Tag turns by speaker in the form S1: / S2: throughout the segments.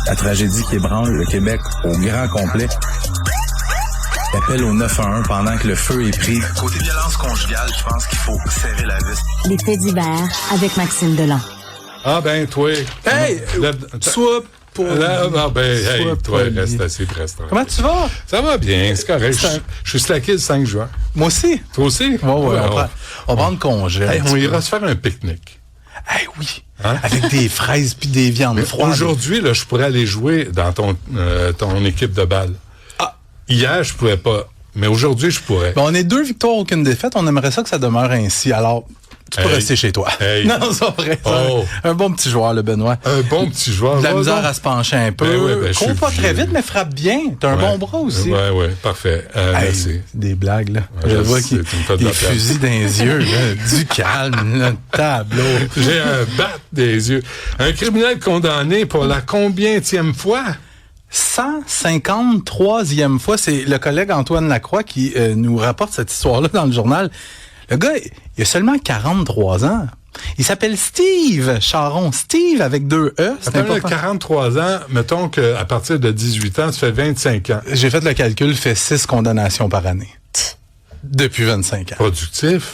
S1: La tragédie qui ébranle le Québec au grand complet. L'appel au 911 pendant que le feu est pris. Côté violence conjugale, je pense qu'il faut serrer la vis.
S2: Les faits divers avec Maxime Delan.
S3: Ah ben, toi...
S4: Hey! Soit pas...
S3: toi, reste assis, reste.
S4: Comment tu vas?
S3: Ça va bien, c'est correct. Je suis slacké le 5 juin.
S4: Moi aussi.
S3: Toi aussi?
S4: Ouais, on prend de congé.
S3: Hey, on ira se faire un pique-nique.
S4: Hey, oui.
S3: Hein?
S4: Avec des fraises puis des viandes froides.
S3: Aujourd'hui, là, je pourrais aller jouer dans ton équipe de balle.
S4: Ah.
S3: Hier, je pouvais pas. Mais aujourd'hui, je pourrais.
S4: Ben, on est 2 victoires, aucune défaite. On aimerait ça que ça demeure ainsi. Alors, tu peux rester chez toi.
S3: Hey.
S4: Non, c'est vrai.
S3: Oh.
S4: Un bon petit joueur, le Benoît.
S3: Un bon petit joueur.
S4: De la misère à se pencher un peu. Cours pas très vite, mais frappe bien. T'as un bon bras aussi.
S3: Oui, parfait. Merci.
S4: Des blagues, là.
S3: Ouais,
S4: je vois qu'il
S3: des
S4: fusils dans les yeux, là. Du calme, là. Tableau.
S3: J'ai un bat des yeux. Un criminel condamné pour la combienième fois?
S4: 153e fois. C'est le collègue Antoine Lacroix qui nous rapporte cette histoire-là dans le journal. Le gars, il a seulement 43 ans. Il s'appelle Steve Charron. Steve avec 2 E. C'est important.
S3: 43 ans, mettons qu'à partir de 18 ans, tu fais 25 ans.
S4: J'ai fait le calcul, fait 6 condamnations par année. Depuis 25 ans.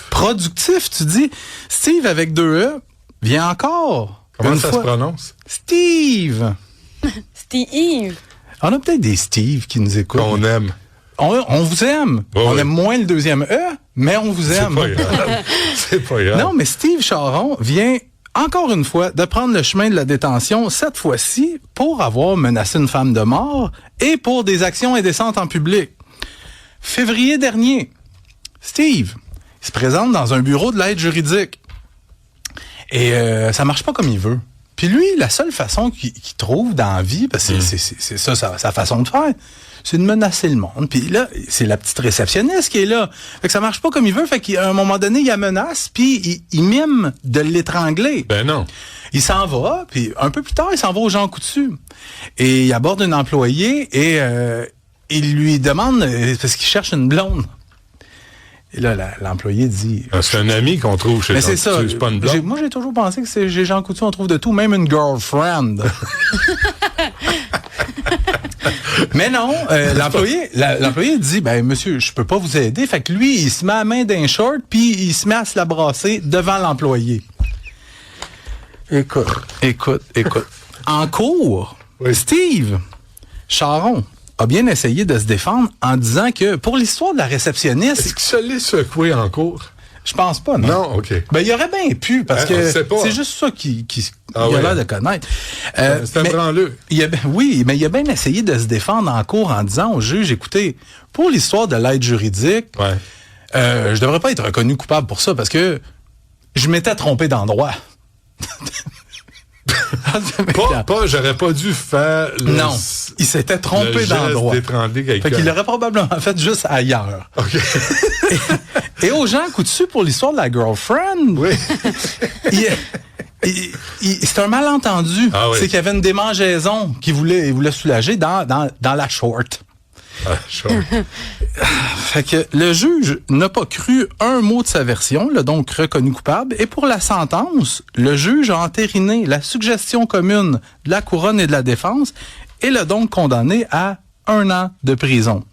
S4: Productif, tu dis. Steve avec 2 E vient encore.
S3: Comment ça se prononce?
S4: Steve.
S5: Steve.
S4: On a peut-être des Steve qui nous écoutent.
S3: On aime.
S4: On vous aime.
S3: Oh,
S4: on aime moins le 2e E, mais on vous aime.
S3: C'est pas grave. C'est pas grave.
S4: Non, mais Steve Charron vient encore une fois de prendre le chemin de la détention, cette fois-ci pour avoir menacé une femme de mort et pour des actions indécentes en public. Février dernier, Steve il se présente dans un bureau de l'aide juridique. Et ça marche pas comme il veut. Puis lui, la seule façon qu'il trouve dans la vie, parce que c'est ça sa façon de faire, c'est de menacer le monde. Puis là, c'est la petite réceptionniste qui est là. Fait que ça marche pas comme il veut. Fait qu'à un moment donné, il la menace, puis il mime de l'étrangler.
S3: Ben non.
S4: Il s'en va, puis un peu plus tard, il s'en va aux Jean Coutu. Et il aborde une employée et il lui demande, parce qu'il cherche une blonde. Et là, l'employé dit...
S3: C'est un ami qu'on trouve chez Jean Coutu, c'est pas une blonde.
S4: Moi, j'ai toujours pensé que chez Jean Coutu, on trouve de tout, même une girlfriend. Mais non, l'employé dit, ben monsieur, je peux pas vous aider. Fait que lui, il se met la main d'un short, puis il se met à se la brasser devant l'employé. Écoute. En cours, oui. Steve Charron a bien essayé de se défendre en disant que pour l'histoire de la réceptionniste...
S3: Est-ce qu'il se l'est secoué en cours?
S4: Je pense pas, non.
S3: Non, OK.
S4: Ben, il aurait bien pu, parce que c'est juste ça qu'il a l'air de connaître.
S3: C'est un branleux.
S4: Oui, mais il a bien essayé de se défendre en cours en disant au juge, écoutez, pour l'histoire de l'aide juridique, je devrais pas être reconnu coupable pour ça, parce que je m'étais trompé d'endroit.
S3: J'aurais pas dû faire
S4: non, il s'était trompé d'endroit.
S3: Fait
S4: qu'il l'aurait probablement fait juste ailleurs.
S3: OK.
S4: et aux Jean Coutu, pour l'histoire de la girlfriend,
S3: oui.
S4: c'est un malentendu.
S3: Ah oui.
S4: C'est qu'il y avait une démangeaison qu'il voulait soulager dans la short. Fait que le juge n'a pas cru un mot de sa version, l'a donc reconnu coupable. Et pour la sentence, le juge a entériné la suggestion commune de la couronne et de la défense et l'a donc condamné à 1 an de prison.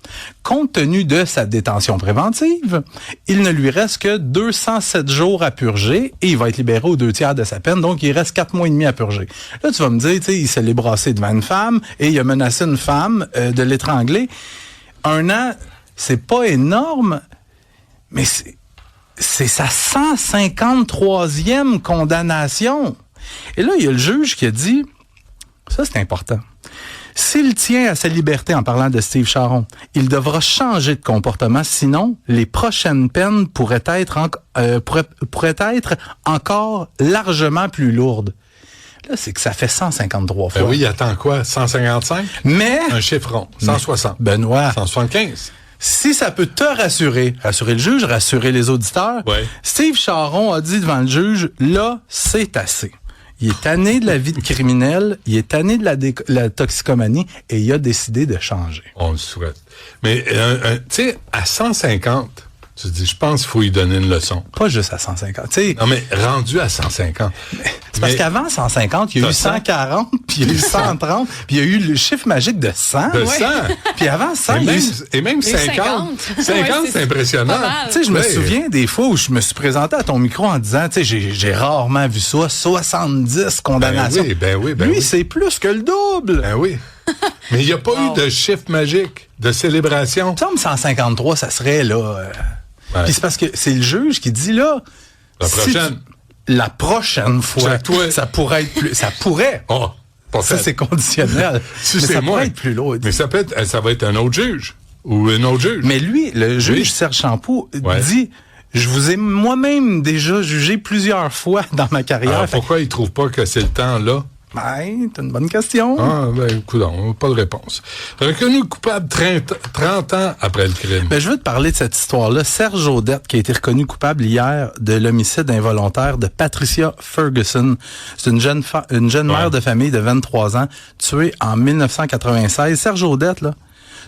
S4: Compte tenu de sa détention préventive, il ne lui reste que 207 jours à purger et il va être libéré aux 2/3 de sa peine, donc il reste 4 mois et demi à purger. Là, tu vas me dire, il s'est brassé devant une femme et il a menacé une femme de l'étrangler. 1 an, c'est pas énorme, mais c'est sa 153e condamnation. Et là, il y a le juge qui a dit, ça c'est important, s'il tient à sa liberté en parlant de Steve Charron, il devra changer de comportement, sinon les prochaines peines pourraient être encore largement plus lourdes. Là, c'est que ça fait 153 fois.
S3: Ben oui, il attend quoi? 155?
S4: Mais...
S3: Un chiffron. 160.
S4: Benoît.
S3: 175.
S4: Si ça peut te rassurer le juge, rassurer les auditeurs, Steve Charron a dit devant le juge, là, c'est assez. Il est tanné de la vie de criminel, il est tanné de la toxicomanie et il a décidé de changer.
S3: On le souhaite. Mais, tu sais, à 150, Tu te dis, je pense qu'il faut y donner une leçon.
S4: Pas juste à 150. Tu sais,
S3: Non, mais rendu à 150.
S4: c'est parce qu'avant 150, il y a eu 140, puis il y a eu 130, puis il y a eu le chiffre magique de 100.
S3: De 100.
S4: Puis avant 100, il y a eu...
S3: Et même 50. 50,
S5: Ouais,
S3: c'est impressionnant.
S5: pas mal.
S4: Tu sais, je me
S3: Ouais.
S4: souviens des fois où je me suis présenté à ton micro en disant, tu sais, j'ai rarement vu ça, 70 condamnations.
S3: Ben oui.
S4: Lui, c'est plus que le double.
S3: Ben oui. Mais il n'y a pas eu de chiffre magique, de célébration.
S4: Il me semble 153, ça serait là.
S3: Ouais.
S4: Puis c'est parce que c'est le juge qui dit là.
S3: La
S4: si
S3: prochaine.
S4: La prochaine fois,
S3: Chaque fois.
S4: ça pourrait être plus. Ça pourrait.
S3: Oh, pas
S4: Ça,
S3: fait.
S4: c'est conditionnel.
S3: Si
S4: Mais
S3: c'est
S4: ça
S3: moi.
S4: pourrait être plus lourd.
S3: Mais ça va être un autre juge. Ou une autre juge.
S4: Mais lui, le juge
S3: Oui.
S4: Serge Champoux
S3: Ouais.
S4: dit, je vous ai moi-même déjà jugé plusieurs fois dans ma carrière.
S3: Alors,
S4: Fait
S3: pourquoi il trouve pas que c'est le temps là?
S4: Ben, t'as une bonne question.
S3: Ah, ben, coudonc, pas de réponse. Reconnu coupable 30 ans après le crime.
S4: Ben, je veux te parler de cette histoire-là. Serge Audette, qui a été reconnu coupable hier de l'homicide involontaire de Patricia Ferguson. C'est une jeune mère de famille de 23 ans, tuée en 1996. Serge Audette, là,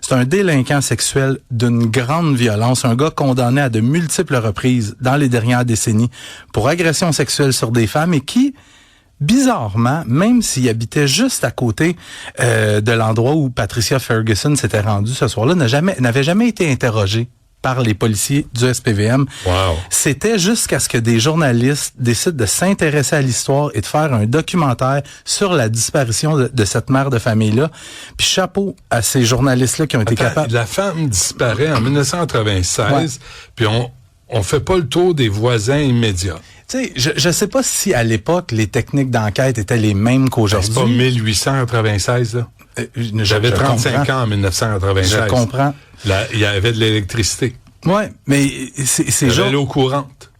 S4: c'est un délinquant sexuel d'une grande violence, un gars condamné à de multiples reprises dans les dernières décennies pour agression sexuelle sur des femmes et qui, bizarrement, même s'il habitait juste à côté de l'endroit où Patricia Ferguson s'était rendue ce soir-là, n'avait jamais été interrogé par les policiers du SPVM.
S3: Wow.
S4: C'était jusqu'à ce que des journalistes décident de s'intéresser à l'histoire et de faire un documentaire sur la disparition de cette mère de famille-là. Puis chapeau à ces journalistes-là qui ont été capables...
S3: La femme disparaît en 1996,
S4: Ouais.
S3: puis on fait pas le tour des voisins immédiats.
S4: Tu sais, je sais pas si à l'époque, les techniques d'enquête étaient les mêmes
S3: C'est
S4: qu'aujourd'hui.
S3: pas 1896, là. J'avais 35 ans en 1996.
S4: Je comprends.
S3: Là, il y avait de l'électricité.
S4: Ouais, mais c'est
S3: Il y
S4: genre...
S3: avait l'eau courante.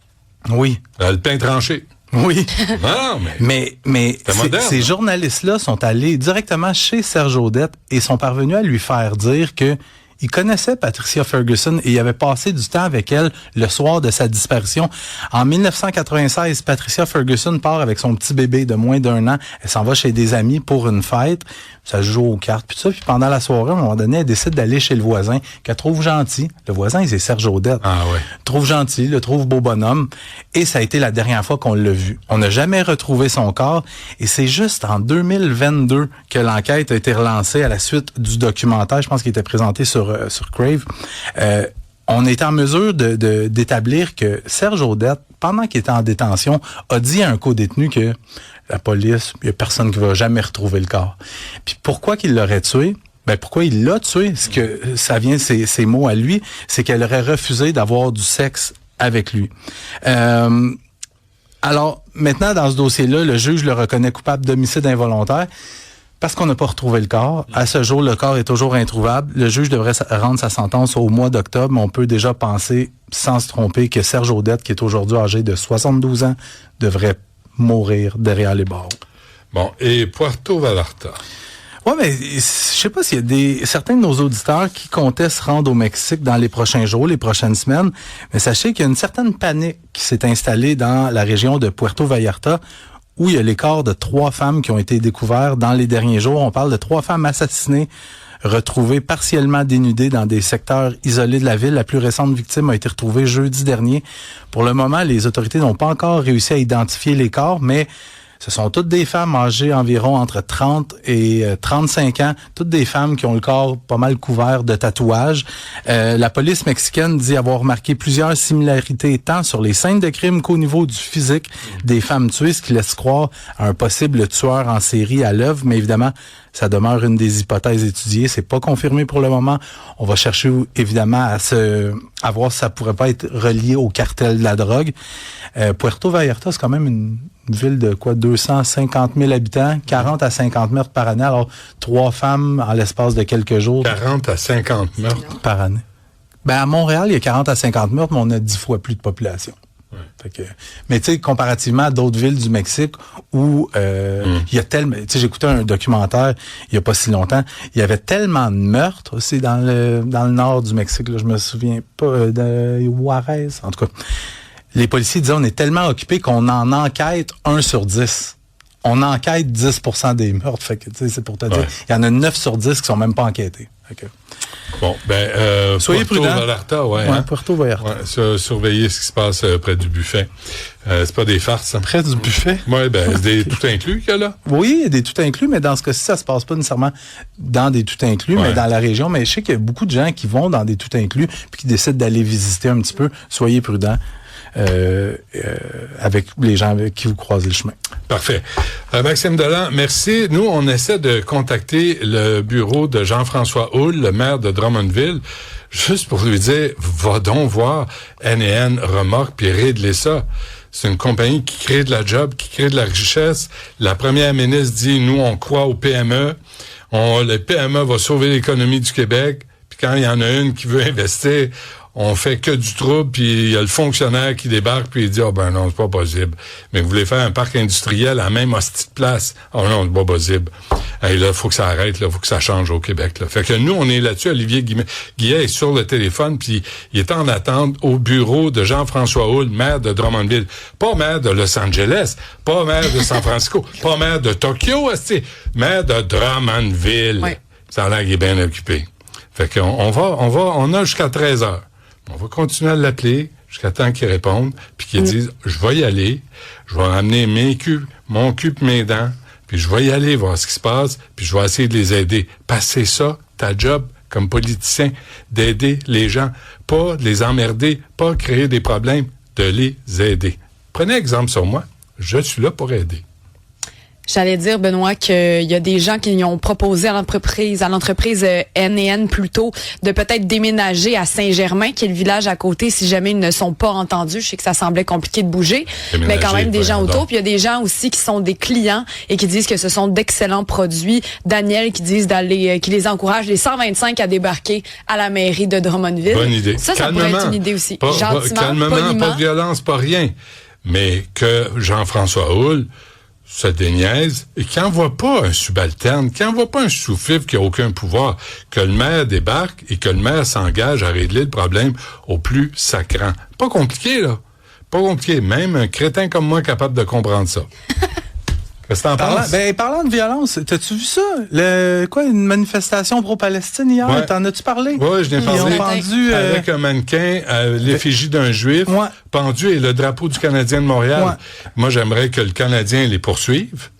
S4: Oui.
S3: Le pain tranché.
S4: Oui.
S3: Non, mais
S4: Mais
S3: moderne,
S4: ces
S3: hein?
S4: journalistes-là sont allés directement chez Serge Audette et sont parvenus à lui faire dire que il connaissait Patricia Ferguson et il avait passé du temps avec elle le soir de sa disparition. En 1996, Patricia Ferguson part avec son petit bébé de moins d'1 an. Elle s'en va chez des amis pour une fête. Ça se joue aux cartes, puis tout ça. Puis pendant la soirée, à un moment donné, elle décide d'aller chez le voisin, qu'elle trouve gentil. Le voisin, c'est Serge Audette.
S3: Ah ouais.
S4: Trouve gentil, le trouve beau bonhomme. Et ça a été la dernière fois qu'on l'a vu. On n'a jamais retrouvé son corps. Et c'est juste en 2022 que l'enquête a été relancée à la suite du documentaire. Je pense qu'il était présenté sur Crave. On est en mesure d'établir que Serge Audette, pendant qu'il était en détention, a dit à un co-détenu que la police, il n'y a personne qui va jamais retrouver le corps. Puis pourquoi qu'il l'aurait tué? Ben pourquoi il l'a tué? Ce que ça vient, ses mots à lui, c'est qu'elle aurait refusé d'avoir du sexe avec lui. Alors, maintenant, dans ce dossier-là, le juge le reconnaît coupable d'homicide involontaire parce qu'on n'a pas retrouvé le corps. À ce jour, le corps est toujours introuvable. Le juge devrait rendre sa sentence au mois d'octobre, mais on peut déjà penser, sans se tromper, que Serge Audette, qui est aujourd'hui âgé de 72 ans, devrait mourir derrière les barreaux.
S3: Bon, et Puerto Vallarta.
S4: Ouais, mais je sais pas s'il y a certains de nos auditeurs qui comptaient se rendre au Mexique dans les prochains jours, les prochaines semaines, mais sachez qu'il y a une certaine panique qui s'est installée dans la région de Puerto Vallarta, où il y a les corps de 3 femmes qui ont été découverts dans les derniers jours. On parle de 3 femmes assassinées, retrouvées partiellement dénudées dans des secteurs isolés de la ville. La plus récente victime a été retrouvée jeudi dernier. Pour le moment, les autorités n'ont pas encore réussi à identifier les corps, mais ce sont toutes des femmes âgées environ entre 30 et 35 ans, toutes des femmes qui ont le corps pas mal couvert de tatouages. La police mexicaine dit avoir remarqué plusieurs similarités tant sur les scènes de crime qu'au niveau du physique des femmes tuées, ce qui laisse croire à un possible tueur en série à l'œuvre, mais évidemment, ça demeure une des hypothèses étudiées. C'est pas confirmé pour le moment. On va chercher évidemment à voir si ça pourrait pas être relié au cartel de la drogue. Puerto Vallarta, c'est quand même une ville de 250 000 habitants, 40 à 50 meurtres par année. Alors, 3 femmes en l'espace de quelques jours
S3: 40 à 50 meurtres.
S4: par année. Ben, à Montréal, il y a 40 à 50 meurtres, mais on a 10 fois plus de population.
S3: Ouais.
S4: Fait que, mais tu sais, comparativement à d'autres villes du Mexique où il y a tellement... Tu sais, j'écoutais un documentaire il y a pas si longtemps. Il y avait tellement de meurtres aussi dans le nord du Mexique. Là, je me souviens pas de Juarez, en tout cas. Les policiers disaient on est tellement occupés qu'on en enquête 1 sur 10. On enquête 10% des meurtres. Fait que, tu sais, c'est pour te dire, il y en a 9 sur 10 qui sont même pas enquêtés. Fait que,
S3: Bon,
S4: soyez
S3: Puerto
S4: prudents.
S3: Vallarta,
S4: Ouais, Puerto Vallarta.
S3: Surveillez ce qui se passe près du buffet. C'est pas des farces, hein.
S4: Près du buffet?
S3: Oui, c'est des tout inclus qu'il y a là.
S4: Oui, il y a des tout inclus, mais dans ce cas-ci, ça se passe pas nécessairement dans des tout inclus, mais dans la région. Mais je sais qu'il y a beaucoup de gens qui vont dans des tout inclus puis qui décident d'aller visiter un petit peu. Soyez prudents. Avec les gens avec qui vous croisez le chemin.
S3: Parfait. Maxime Delan, merci. Nous, on essaie de contacter le bureau de Jean-François Houle, le maire de Drummondville, juste pour lui dire, va donc voir N&N Remorque puis régler ça. C'est une compagnie qui crée de la job, qui crée de la richesse. La première ministre dit, nous, on croit au PME. Le PME va sauver l'économie du Québec. Puis quand il y en a une qui veut investir, on fait que du trouble, puis il y a le fonctionnaire qui débarque, puis il dit « Ah ben non, c'est pas possible. Mais vous voulez faire un parc industriel à la même hostie de place. Oh non, c'est pas possible. » Hey, là, faut que ça arrête, là, faut que ça change au Québec. Là. Fait que nous, on est là-dessus. Olivier Guillet est sur le téléphone, puis il est en attente au bureau de Jean-François Houle, maire de Drummondville. Pas maire de Los Angeles, pas maire de San Francisco, pas maire de Tokyo, maire de Drummondville. Oui. Ça a l'air qu'il est bien occupé. Fait qu'on a jusqu'à 13h. On va continuer à l'appeler jusqu'à temps qu'il réponde, puis qu'il dise « Je vais y aller, je vais ramener mon cul et mes dents, puis je vais y aller voir ce qui se passe, puis je vais essayer de les aider. » Parce que c'est ça, ta job comme politicien, d'aider les gens, pas de les emmerder, pas créer des problèmes, de les aider. Prenez exemple sur moi, je suis là pour aider.
S5: J'allais dire, Benoît, qu'il y a des gens qui ont proposé à l'entreprise N&N plutôt, de peut-être déménager à Saint-Germain, qui est le village à côté, si jamais ils ne sont pas entendus. Je sais que ça semblait compliqué de bouger, mais quand même des gens autour. Puis il y a des gens aussi qui sont des clients et qui disent que ce sont d'excellents produits. Daniel qui disent qui les encourage, les 125 à débarquer à la mairie de Drummondville.
S3: Bonne idée.
S5: Ça pourrait être une idée aussi. Gentiment,
S3: calmement,
S5: poliment.
S3: Pas de violence, pas rien. Mais que Jean-François Houle se déniaise et qui n'envoie pas un subalterne, qui n'envoie pas un sous-fifre qui n'a aucun pouvoir, que le maire débarque et que le maire s'engage à régler le problème au plus sacrant. Pas compliqué, là. Pas compliqué. Même un crétin comme moi est capable de comprendre ça. Qu'est-ce que t'en penses?
S4: Parlant de violence, t'as-tu vu ça? Une manifestation pro-Palestine hier?
S3: Ouais.
S4: T'en as-tu parlé?
S3: Oui, je l'ai parlé.
S4: Ils ont pendu,
S3: avec un mannequin, l'effigie d'un juif, pendu et le drapeau du Canadien de Montréal. Ouais. Moi, j'aimerais que le Canadien les poursuive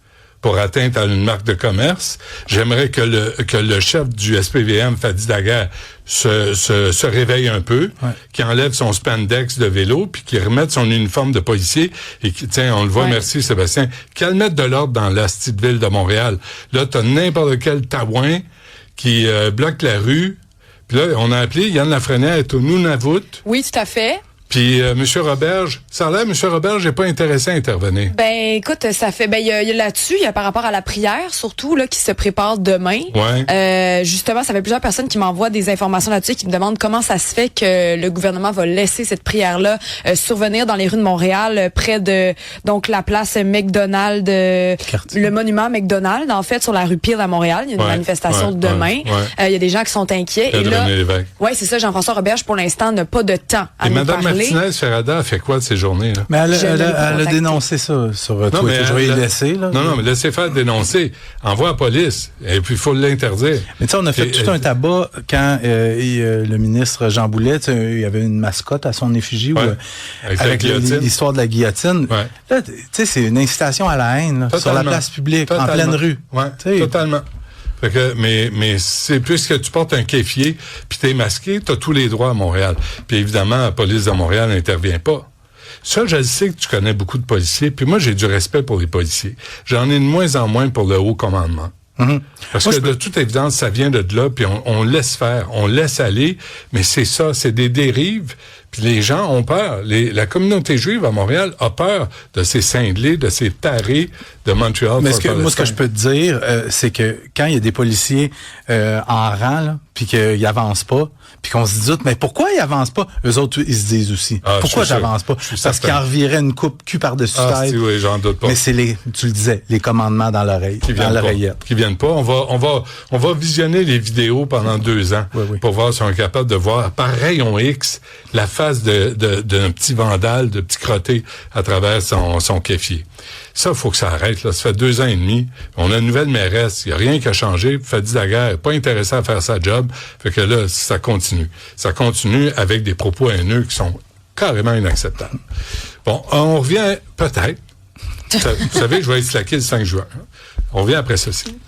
S3: pour atteinte à une marque de commerce. J'aimerais que le chef du SPVM, Fadi Daguerre, se réveille un peu, qui enlève son spandex de vélo, puis qui remette son uniforme de policier, et qui, tiens, on le voit, merci Sébastien, qu'elle mette de l'ordre dans la petite ville de Montréal. Là, t'as n'importe quel taouin qui bloque la rue, puis là, on a appelé Yann Lafrenière est au Nunavut.
S5: Oui, tout à fait.
S3: Puis M. Roberge, ça a l'air, M. Roberge n'est pas intéressé à intervenir.
S5: Écoute, ça fait il y a là-dessus, il y a par rapport à la prière surtout là qui se prépare demain.
S3: Ouais.
S5: Justement, ça fait plusieurs personnes qui m'envoient des informations là-dessus qui me demandent comment ça se fait que le gouvernement va laisser cette prière-là survenir dans les rues de Montréal près de donc la place McDonald, le monument McDonald en fait sur la rue Peel à Montréal, il y a une manifestation demain. Il y a des gens qui sont inquiets et là c'est ça, Jean-François Roberge pour l'instant n'a pas de temps à nous parler.
S3: Martinez Ferrada a fait quoi de ces journées là?
S4: Mais elle a dénoncé ça sur Twitter. Je vais y laisser. Là.
S3: Non, mais laissez faire dénoncer. Envoie la police. Et puis, il faut l'interdire.
S4: Mais tu sais, on a fait tout un tabac quand le ministre Jean Boulet, il y avait une mascotte à son effigie avec l'histoire de la guillotine.
S3: Ouais.
S4: Là, tu sais, c'est une incitation à la haine là, sur la place publique, en pleine rue.
S3: Ouais, totalement. Fait que, mais c'est puisque tu portes un kéfier puis t'es masqué, t'as tous les droits à Montréal. Puis évidemment, la police de Montréal n'intervient pas. Ça, je sais que tu connais beaucoup de policiers, puis moi, j'ai du respect pour les policiers. J'en ai de moins en moins pour le haut commandement. Mm-hmm. Parce que de toute évidence, ça vient de là, puis on laisse faire, on laisse aller, mais c'est ça, c'est des dérives, puis les gens ont peur. La communauté juive à Montréal a peur de ces cinglés, de ces tarés de Montréal.
S4: Mais ce que je peux te dire, c'est que quand il y a des policiers en rang, là, puis qu'ils avancent pas, puis qu'on se dit, mais pourquoi ils avancent pas? Eux autres, ils se disent aussi. Pourquoi j'avance pas? Parce qu'ils en revieraient une coupe cul par-dessus tête.
S3: Oui, j'en doute pas.
S4: Mais c'est tu le disais, les commandements dans l'oreille, dans l'oreillette.
S3: Qui viennent pas. On va visionner les vidéos pendant 2 ans pour voir si on est capable de voir par rayon X la face face d'un petit vandale, de petit crotté à travers son kéfier. Ça, faut que ça arrête, là. Ça fait 2 ans et demi. On a une nouvelle mairesse. Il n'y a rien qui a changé. Fadi Daguerre, pas intéressé à faire sa job. Fait que là, ça continue. Ça continue avec des propos haineux qui sont carrément inacceptables. Bon, on revient peut-être. Vous savez, je vais être slacké le 5 juin. On revient après ceci.